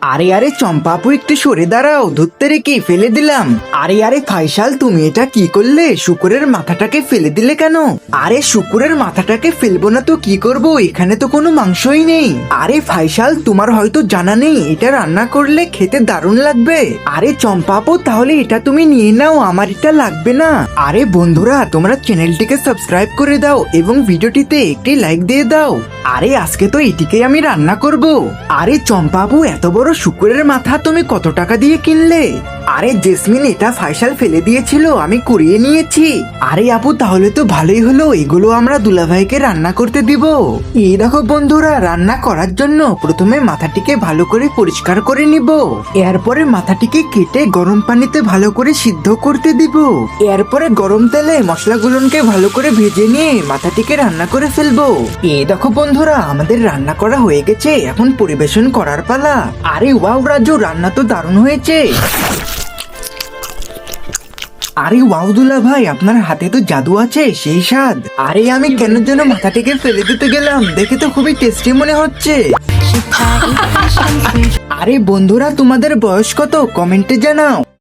আরে আরে চম্পাপু একটু সরে দাঁড়াও, ধরতে রেখে ফেলে দিলাম। আরে আরে ফাইসাল, তুমি এটা কি করলে? শুকুরের মাথাটাকে ফেলে দিলে কেন? আরে শুকুরের মাথাটাকে ফেলবো না তো কি করব, এখানে তো কোনো মাংসই নেই। আরে ফাইসাল, তোমার হয়তো জানা নেই এটা রান্না করলে খেতে দারুণ লাগবে। আরে চম্পাপু, তাহলে এটা তুমি নিয়ে নাও, আমার এটা লাগবে না। আরে বন্ধুরা, তোমরা চ্যানেলটিকে সাবস্ক্রাইব করে দাও এবং ভিডিওটিতে একটি লাইক দিয়ে দাও। আরে আজকে তো এটিকেই আমি রান্না করব। আরে চম্পাবু, এত বড় শুকুরের মাথা তুমি কত টাকা দিয়ে কিনলে? আরে জেসমিন, এটা ফাইসাল ফেলে দিয়েছিল, আমি কুড়িয়ে নিয়েছি। আরে আপু, তাহলে তো ভালোই হলো, এগুলো আমরা দুলাভাইকে রান্না করতে দিব। এই দেখো বন্ধুরা, রান্না করার জন্য প্রথমে মাথাটিকে ভালো করে পরিষ্কার করে নিব। এরপরে মাথাটিকে কেটে গরম পানিতে ভালো করে সিদ্ধ করতে দিব। এরপরে গরম তেলে মশলাগুলোকে ভালো করে ভেজে নিয়ে মাথাটিকে রান্না করে ফেলবো। এই দেখো বন্ধুরা, আমাদের রান্না করা হয়ে গেছে, এখন পরিবেশন করার পালা। আরে ওয়াও রাজু, রান্না তো দারুণ হয়েছে। আরে ওয়াও দুলা ভাই, আপনার হাতে তো জাদু আছে, সেই স্বাদ। আরে আমি কেন যেন মাথাটিকে ফেলে দিতে গেলাম, দেখে তো খুবই টেস্টি মনে হচ্ছে। আরে বন্ধুরা, তোমাদের বয়স কত কমেন্টে জানাও।